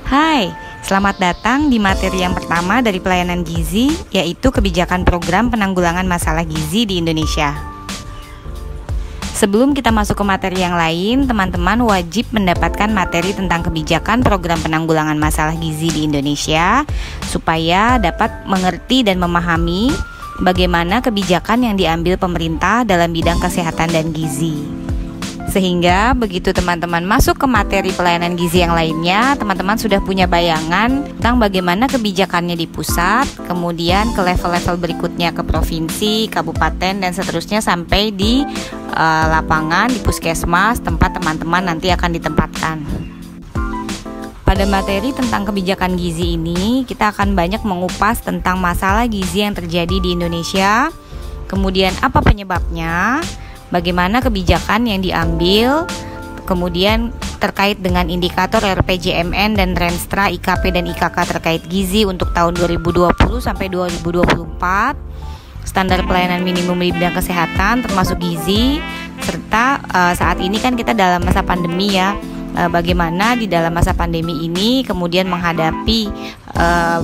Hai, selamat datang di materi yang pertama dari pelayanan gizi, yaitu kebijakan program penanggulangan masalah gizi di Indonesia. Sebelum kita masuk ke materi yang lain, teman-teman wajib mendapatkan materi tentang kebijakan program penanggulangan masalah gizi di Indonesia, supaya dapat mengerti dan memahami bagaimana kebijakan yang diambil pemerintah dalam bidang kesehatan dan gizi. Sehingga begitu teman-teman masuk ke materi pelayanan gizi yang lainnya, teman-teman sudah punya bayangan tentang bagaimana kebijakannya di pusat, kemudian ke level-level berikutnya ke provinsi, kabupaten, dan seterusnya sampai di lapangan, di puskesmas, tempat teman-teman nanti akan ditempatkan. Pada materi tentang kebijakan gizi ini, kita akan banyak mengupas tentang masalah gizi yang terjadi di Indonesia, kemudian apa penyebabnya, bagaimana kebijakan yang diambil, kemudian terkait dengan indikator RPJMN dan Renstra IKP dan IKK terkait gizi untuk tahun 2020 sampai 2024, standar pelayanan minimum di bidang kesehatan termasuk gizi, serta saat ini kan kita dalam masa pandemi ya, bagaimana di dalam masa pandemi ini kemudian menghadapi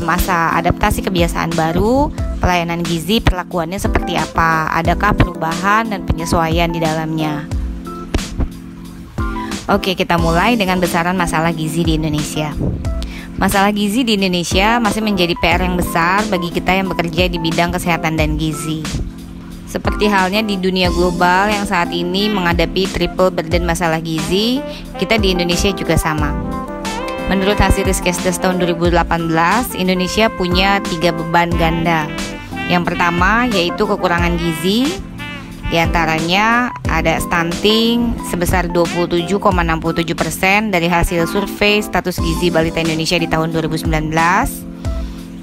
masa adaptasi kebiasaan baru, pelayanan gizi perlakuannya seperti apa, adakah perubahan dan penyesuaian di dalamnya. Oke, kita mulai dengan besaran masalah gizi di Indonesia. Masalah gizi di Indonesia masih menjadi PR yang besar bagi kita yang bekerja di bidang kesehatan dan gizi. Seperti halnya di dunia global yang saat ini menghadapi triple burden masalah gizi, kita di Indonesia juga sama. Menurut hasil Riskesdas tahun 2018, Indonesia punya 3 beban ganda. Yang pertama yaitu kekurangan gizi, diantaranya ada stunting sebesar 27,67% dari hasil survei status gizi balita Indonesia di tahun 2019.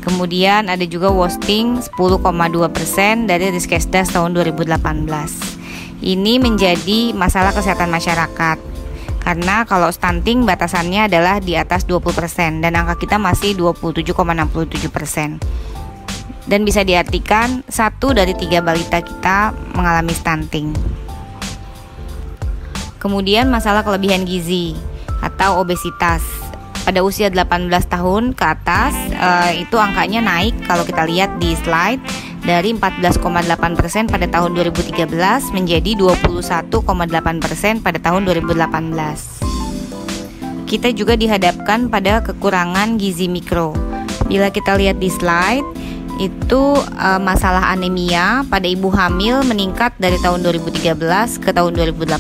Kemudian ada juga wasting 10,2% dari Riskesdas tahun 2018. Ini menjadi masalah kesehatan masyarakat, karena kalau stunting batasannya adalah di atas 20% dan angka kita masih 27,67%. Dan bisa diartikan 1 dari 3 balita kita mengalami stunting. Kemudian masalah kelebihan gizi atau obesitas. Pada usia 18 tahun ke atas, itu angkanya naik kalau kita lihat di slide dari 14,8% pada tahun 2013 menjadi 21,8% pada tahun 2018. Kita juga dihadapkan pada kekurangan gizi mikro. Bila kita lihat di slide, itu masalah anemia pada ibu hamil meningkat dari tahun 2013 ke tahun 2018.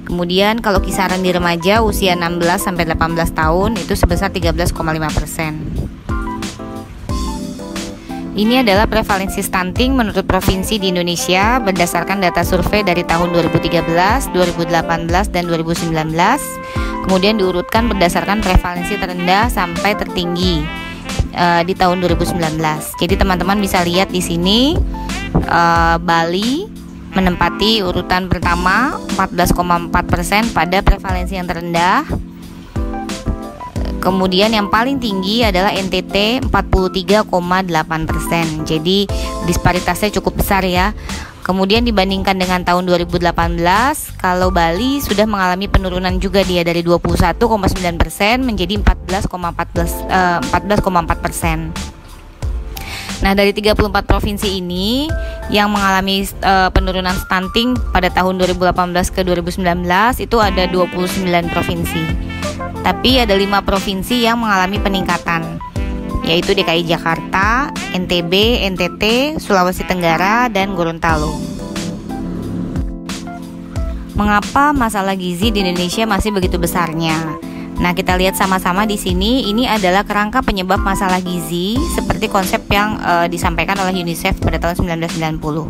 Kemudian kalau kisaran di remaja usia 16 sampai 18 tahun itu sebesar 13,5%. Ini adalah prevalensi stunting menurut provinsi di Indonesia berdasarkan data survei dari tahun 2013, 2018, dan 2019. Kemudian diurutkan berdasarkan prevalensi terendah sampai tertinggi di tahun 2019. Jadi teman-teman bisa lihat di sini Bali menempati urutan pertama 14,4% pada prevalensi yang terendah. Kemudian yang paling tinggi adalah NTT 43,8%. Jadi disparitasnya cukup besar ya. Kemudian dibandingkan dengan tahun 2018, kalau Bali sudah mengalami penurunan juga dia dari 21,9% menjadi 14,4%. Nah, dari 34 provinsi ini yang mengalami penurunan stunting pada tahun 2018 ke 2019 itu ada 29 provinsi. Tapi ada 5 provinsi yang mengalami peningkatan, yaitu DKI Jakarta, NTB, NTT, Sulawesi Tenggara, dan Gorontalo. Mengapa masalah gizi di Indonesia masih begitu besarnya? Nah, kita lihat sama-sama di sini. Ini adalah kerangka penyebab masalah gizi seperti konsep yang disampaikan oleh UNICEF pada tahun 1990,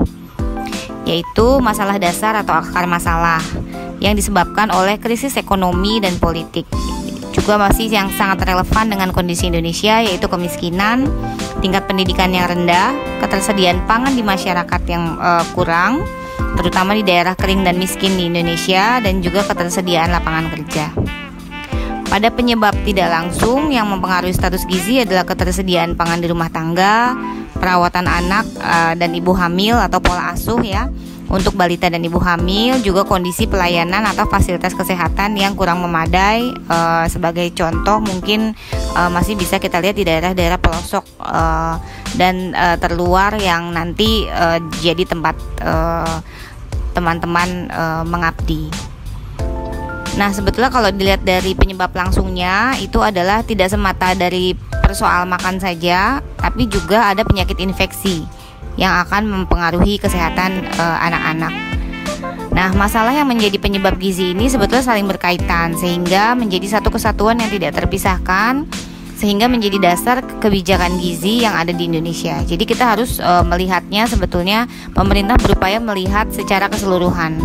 yaitu masalah dasar atau akar masalah yang disebabkan oleh krisis ekonomi dan politik. Juga masih yang sangat relevan dengan kondisi Indonesia, yaitu kemiskinan, tingkat pendidikan yang rendah, ketersediaan pangan di masyarakat yang kurang, terutama di daerah kering dan miskin di Indonesia, dan juga ketersediaan lapangan kerja. Pada penyebab tidak langsung yang mempengaruhi status gizi adalah ketersediaan pangan di rumah tangga, perawatan anak dan ibu hamil atau pola asuh ya, Untuk balita dan ibu hamil juga kondisi pelayanan atau fasilitas kesehatan yang kurang memadai. Sebagai contoh mungkin masih bisa kita lihat di daerah-daerah pelosok dan terluar yang nanti jadi tempat teman-teman mengabdi. Nah, sebetulnya kalau dilihat dari penyebab langsungnya itu adalah tidak semata dari persoal makan saja, tapi juga ada penyakit infeksi yang akan mempengaruhi kesehatan anak-anak. Nah, masalah yang menjadi penyebab gizi ini sebetulnya saling berkaitan sehingga menjadi satu kesatuan yang tidak terpisahkan, sehingga menjadi dasar kebijakan gizi yang ada di Indonesia. Jadi kita harus melihatnya, sebetulnya pemerintah berupaya melihat secara keseluruhan.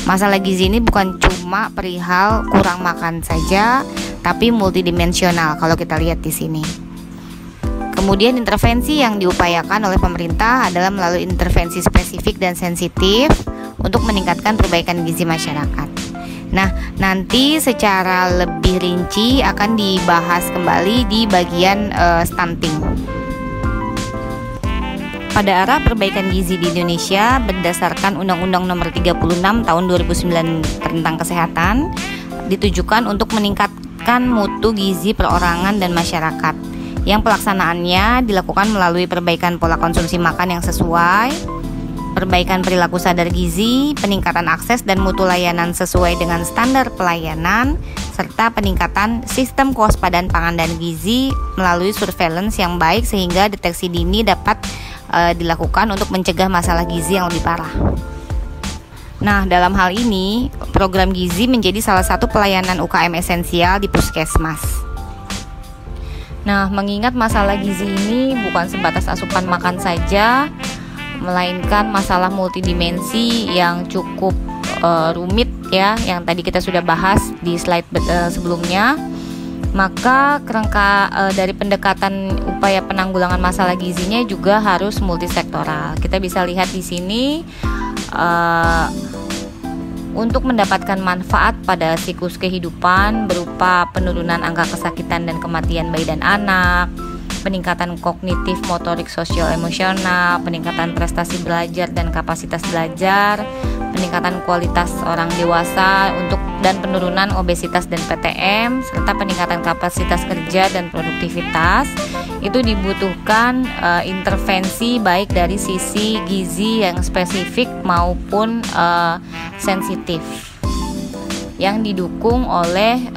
Masalah gizi ini bukan cuma perihal kurang makan saja, tapi multidimensional kalau kita lihat di sini. Kemudian intervensi yang diupayakan oleh pemerintah adalah melalui intervensi spesifik dan sensitif untuk meningkatkan perbaikan gizi masyarakat. Nah, nanti secara lebih rinci akan dibahas kembali di bagian stunting. Pada arah perbaikan gizi di Indonesia berdasarkan Undang-Undang Nomor 36 Tahun 2009 tentang Kesehatan, ditujukan untuk meningkatkan mutu gizi perorangan dan masyarakat, yang pelaksanaannya dilakukan melalui perbaikan pola konsumsi makan yang sesuai, perbaikan perilaku sadar gizi, peningkatan akses dan mutu layanan sesuai dengan standar pelayanan, serta peningkatan sistem kewaspadaan pangan dan gizi melalui surveillance yang baik sehingga deteksi dini dapat dilakukan untuk mencegah masalah gizi yang lebih parah. Nah, dalam hal ini, program gizi menjadi salah satu pelayanan UKM esensial di puskesmas. Nah, mengingat masalah gizi ini bukan sebatas asupan makan saja, melainkan masalah multidimensi yang cukup rumit ya, yang tadi kita sudah bahas di slide sebelumnya. Maka kerangka dari pendekatan upaya penanggulangan masalah gizinya juga harus multisektoral. Kita bisa lihat di sini untuk mendapatkan manfaat pada siklus kehidupan berupa penurunan angka kesakitan dan kematian bayi dan anak, peningkatan kognitif, motorik, sosial, emosional, peningkatan prestasi belajar dan kapasitas belajar, peningkatan kualitas orang dewasa dan penurunan obesitas dan PTM, serta peningkatan kapasitas kerja dan produktivitas. Itu dibutuhkan intervensi baik dari sisi gizi yang spesifik maupun sensitif, yang didukung oleh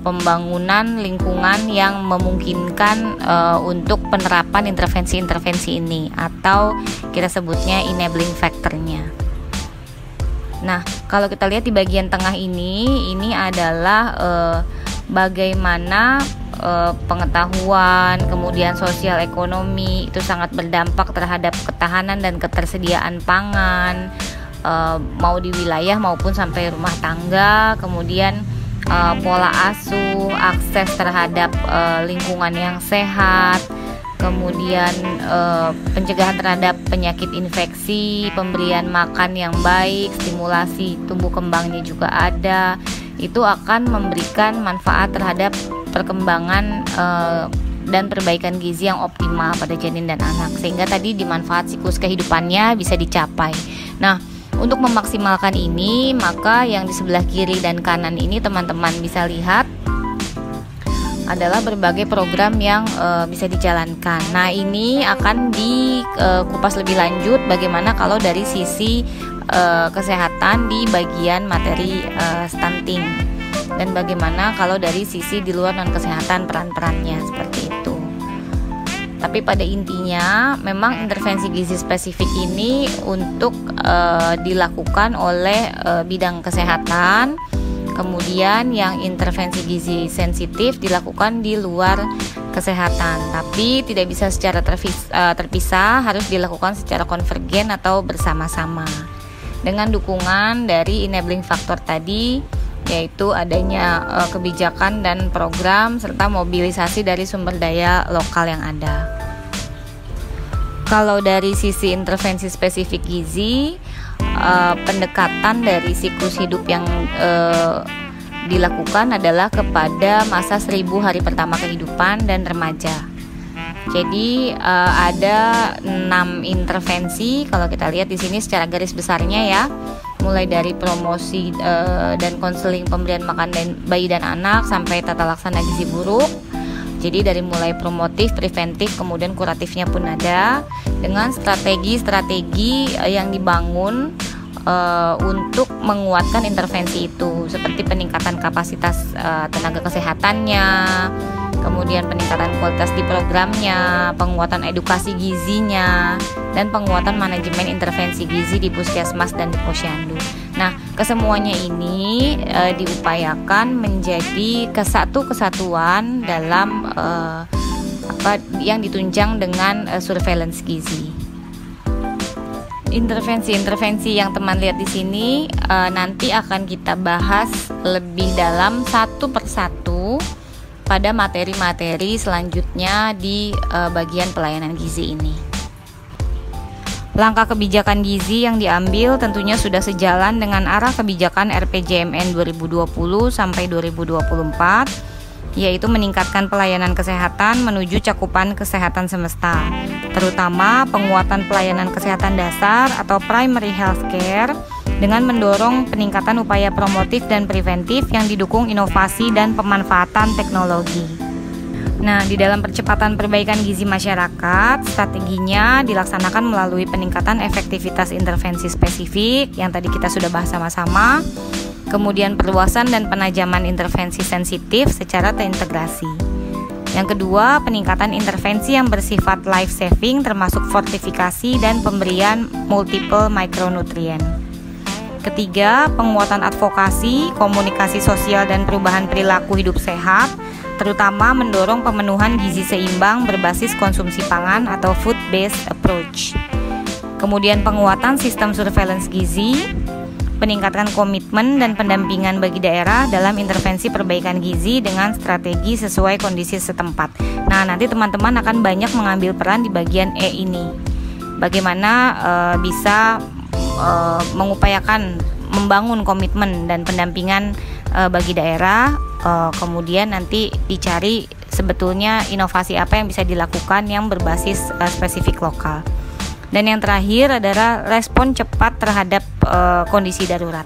pembangunan lingkungan yang memungkinkan untuk penerapan intervensi-intervensi ini, atau kita sebutnya enabling factor-nya. Nah, kalau kita lihat di bagian tengah ini adalah bagaimana pengetahuan, kemudian sosial ekonomi itu sangat berdampak terhadap ketahanan dan ketersediaan pangan, mau di wilayah maupun sampai rumah tangga, kemudian pola asuh, akses terhadap lingkungan yang sehat, kemudian pencegahan terhadap penyakit infeksi, pemberian makan yang baik, stimulasi tumbuh kembangnya juga ada. Itu akan memberikan manfaat terhadap perkembangan dan perbaikan gizi yang optimal pada janin dan anak, sehingga tadi dimanfaat siklus kehidupannya bisa dicapai. Nah, untuk memaksimalkan ini, maka yang di sebelah kiri dan kanan ini teman-teman bisa lihat adalah berbagai program yang bisa dijalankan. Nah, ini akan dikupas lebih lanjut bagaimana kalau dari sisi kesehatan di bagian materi stunting, dan bagaimana kalau dari sisi di luar non kesehatan peran-perannya seperti itu. Tapi pada intinya memang intervensi gizi spesifik ini untuk dilakukan oleh bidang kesehatan. Kemudian yang intervensi gizi sensitif dilakukan di luar kesehatan, tapi tidak bisa secara terpisah, harus dilakukan secara konvergen atau bersama-sama dengan dukungan dari enabling factor tadi, yaitu adanya kebijakan dan program serta mobilisasi dari sumber daya lokal yang ada. Kalau dari sisi intervensi spesifik gizi, pendekatan dari siklus hidup yang dilakukan adalah kepada masa 1000 hari pertama kehidupan dan remaja. Jadi ada 6 intervensi kalau kita lihat di sini secara garis besarnya ya. Mulai dari promosi dan konseling pemberian makan bayi dan anak sampai tata laksana gizi buruk. Jadi dari mulai promotif, preventif, kemudian kuratifnya pun ada dengan strategi-strategi yang dibangun untuk menguatkan intervensi itu, seperti peningkatan kapasitas tenaga kesehatannya, kemudian peningkatan kualitas di programnya, penguatan edukasi gizinya, dan penguatan manajemen intervensi gizi di puskesmas dan di posyandu. Nah, kesemuanya ini diupayakan menjadi kesatuan dalam yang ditunjang dengan surveillance gizi. Intervensi-intervensi yang teman lihat di sini nanti akan kita bahas lebih dalam satu persatu pada materi-materi selanjutnya di bagian pelayanan gizi ini. Langkah kebijakan gizi yang diambil tentunya sudah sejalan dengan arah kebijakan RPJMN 2020 sampai 2024, yaitu meningkatkan pelayanan kesehatan menuju cakupan kesehatan semesta, terutama penguatan pelayanan kesehatan dasar atau primary health care dengan mendorong peningkatan upaya promotif dan preventif yang didukung inovasi dan pemanfaatan teknologi. Nah, di dalam percepatan perbaikan gizi masyarakat, strateginya dilaksanakan melalui peningkatan efektivitas intervensi spesifik yang tadi kita sudah bahas sama-sama, kemudian perluasan dan penajaman intervensi sensitif secara terintegrasi. Yang kedua, peningkatan intervensi yang bersifat life saving termasuk fortifikasi dan pemberian multiple micronutrien. Ketiga, penguatan advokasi, komunikasi sosial dan perubahan perilaku hidup sehat, terutama mendorong pemenuhan gizi seimbang berbasis konsumsi pangan atau food-based approach. Kemudian penguatan sistem surveillance gizi, peningkatan komitmen dan pendampingan bagi daerah dalam intervensi perbaikan gizi dengan strategi sesuai kondisi setempat. Nah, nanti teman-teman akan banyak mengambil peran di bagian E ini. Bagaimana bisa mengupayakan membangun komitmen dan pendampingan bagi daerah, kemudian nanti dicari sebetulnya inovasi apa yang bisa dilakukan yang berbasis spesifik lokal. Dan yang terakhir adalah respon cepat terhadap kondisi darurat.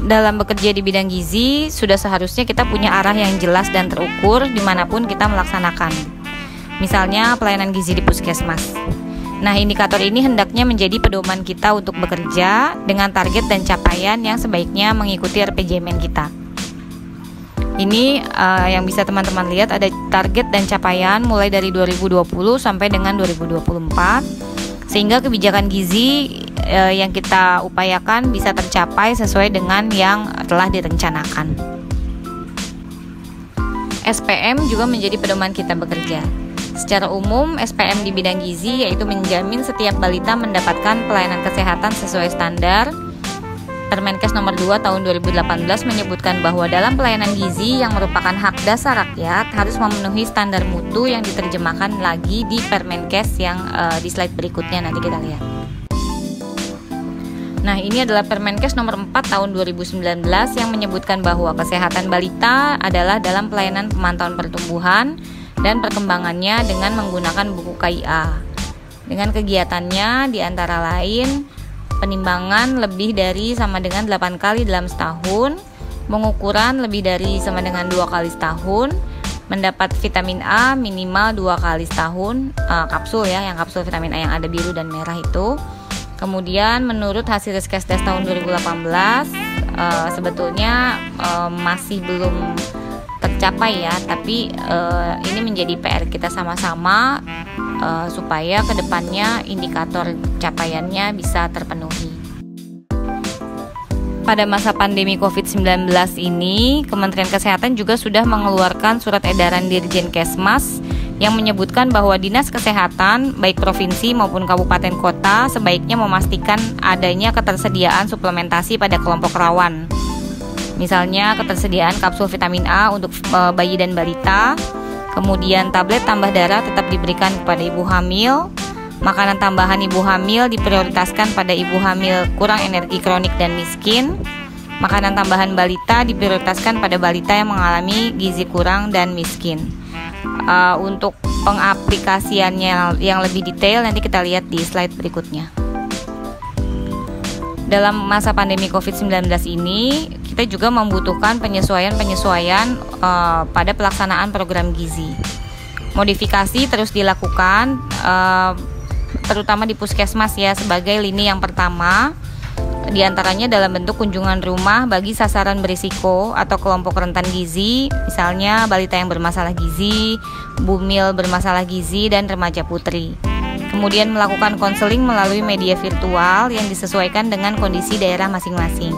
Dalam bekerja di bidang gizi, sudah seharusnya kita punya arah yang jelas dan terukur dimanapun kita melaksanakan. Misalnya pelayanan gizi di puskesmas. Nah, indikator ini hendaknya menjadi pedoman kita untuk bekerja dengan target dan capaian yang sebaiknya mengikuti RPJMN kita. Ini yang bisa teman-teman lihat ada target dan capaian mulai dari 2020 sampai dengan 2024, sehingga kebijakan gizi yang kita upayakan bisa tercapai sesuai dengan yang telah direncanakan. SPM juga menjadi pedoman kita bekerja. Secara umum, SPM di bidang gizi yaitu menjamin setiap balita mendapatkan pelayanan kesehatan sesuai standar. Permenkes nomor 2 tahun 2018 menyebutkan bahwa dalam pelayanan gizi yang merupakan hak dasar rakyat harus memenuhi standar mutu yang diterjemahkan lagi di Permenkes yang di slide berikutnya nanti kita lihat. Nah, ini adalah Permenkes nomor 4 tahun 2019 yang menyebutkan bahwa kesehatan balita adalah dalam pelayanan pemantauan pertumbuhan dan perkembangannya dengan menggunakan buku KIA. Dengan kegiatannya diantara lain penimbangan lebih dari sama dengan 8 kali dalam setahun, pengukuran lebih dari sama dengan 2 kali setahun, mendapat vitamin A minimal 2 kali setahun, kapsul ya, yang kapsul vitamin A yang ada biru dan merah itu. Kemudian menurut hasil Riskesdas tahun 2018 sebetulnya masih belum tercapai ya, tapi ini menjadi PR kita sama-sama supaya kedepannya indikator capaiannya bisa terpenuhi. Pada masa pandemi COVID-19 ini, Kementerian Kesehatan juga sudah mengeluarkan surat edaran Dirjen Kesmas yang menyebutkan bahwa Dinas Kesehatan, baik provinsi maupun kabupaten kota, sebaiknya memastikan adanya ketersediaan suplementasi pada kelompok rawan. Misalnya ketersediaan kapsul vitamin A untuk bayi dan balita, kemudian tablet tambah darah tetap diberikan kepada ibu hamil, makanan tambahan ibu hamil diprioritaskan pada ibu hamil kurang energi kronik dan miskin, makanan tambahan balita diprioritaskan pada balita yang mengalami gizi kurang dan miskin. Untuk pengaplikasiannya yang lebih detail nanti kita lihat di slide berikutnya. Dalam masa pandemi COVID-19 ini, kita juga membutuhkan penyesuaian-penyesuaian pada pelaksanaan program gizi. Modifikasi terus dilakukan, terutama di puskesmas ya, sebagai lini yang pertama, diantaranya dalam bentuk kunjungan rumah bagi sasaran berisiko atau kelompok rentan gizi, misalnya balita yang bermasalah gizi, bumil bermasalah gizi, dan remaja putri. Kemudian melakukan konseling melalui media virtual yang disesuaikan dengan kondisi daerah masing-masing.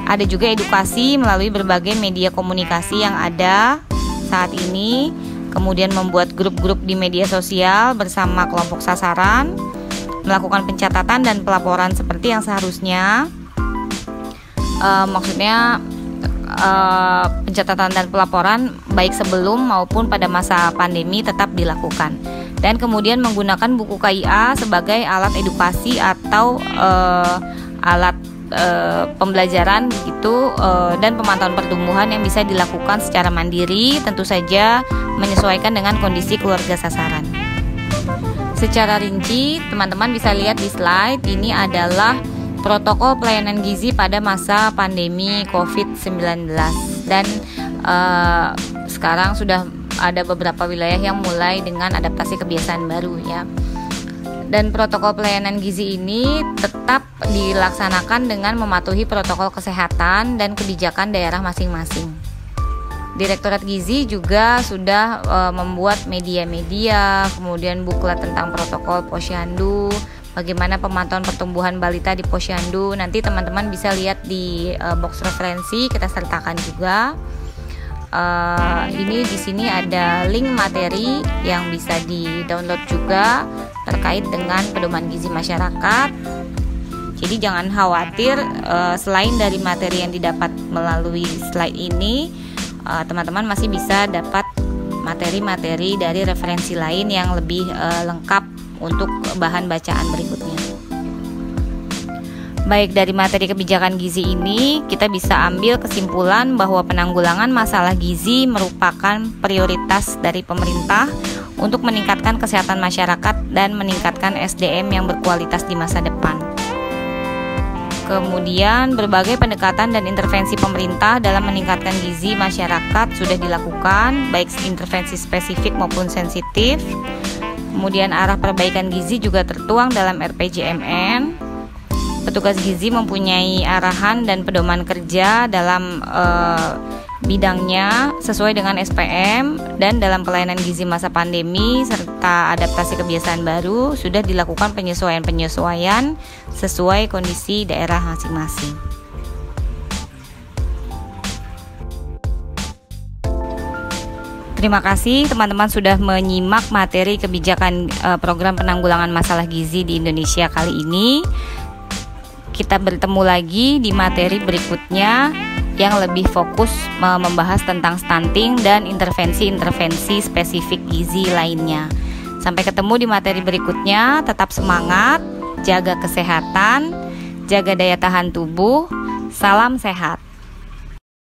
Ada juga edukasi melalui berbagai media komunikasi yang ada saat ini, kemudian membuat grup-grup di media sosial bersama kelompok sasaran, melakukan pencatatan dan pelaporan seperti yang seharusnya. Pencatatan dan pelaporan baik sebelum maupun pada masa pandemi tetap dilakukan. Dan kemudian menggunakan buku KIA sebagai alat edukasi atau alat pembelajaran begitu, dan pemantauan pertumbuhan yang bisa dilakukan secara mandiri, tentu saja menyesuaikan dengan kondisi keluarga sasaran. Secara rinci, teman-teman bisa lihat di slide, ini adalah protokol pelayanan gizi pada masa pandemi COVID-19. Dan sekarang sudah ada beberapa wilayah yang mulai dengan adaptasi kebiasaan baru ya. Dan protokol pelayanan gizi ini tetap dilaksanakan dengan mematuhi protokol kesehatan dan kebijakan daerah masing-masing. Direktorat Gizi juga sudah membuat media-media, kemudian buklet tentang protokol posyandu, bagaimana pemantauan pertumbuhan balita di posyandu. Nanti teman-teman bisa lihat di box referensi, kita sertakan juga. Ini di sini ada link materi yang bisa di-download juga terkait dengan pedoman gizi masyarakat. Jadi jangan khawatir, selain dari materi yang didapat melalui slide ini, teman-teman masih bisa dapat materi-materi dari referensi lain yang lebih lengkap untuk bahan bacaan berikutnya. Baik, dari materi kebijakan gizi ini kita bisa ambil kesimpulan bahwa penanggulangan masalah gizi merupakan prioritas dari pemerintah untuk meningkatkan kesehatan masyarakat dan meningkatkan SDM yang berkualitas di masa depan. Kemudian berbagai pendekatan dan intervensi pemerintah dalam meningkatkan gizi masyarakat sudah dilakukan, baik intervensi spesifik maupun sensitif. Kemudian arah perbaikan gizi juga tertuang dalam RPJMN. Petugas gizi mempunyai arahan dan pedoman kerja dalam bidangnya sesuai dengan SPM, dan dalam pelayanan gizi masa pandemi serta adaptasi kebiasaan baru sudah dilakukan penyesuaian-penyesuaian sesuai kondisi daerah masing-masing. Terima kasih teman-teman sudah menyimak materi kebijakan program penanggulangan masalah gizi di Indonesia kali ini. Kita bertemu lagi di materi berikutnya yang lebih fokus membahas tentang stunting dan intervensi-intervensi spesifik gizi lainnya. Sampai ketemu di materi berikutnya, tetap semangat, jaga kesehatan, jaga daya tahan tubuh, salam sehat.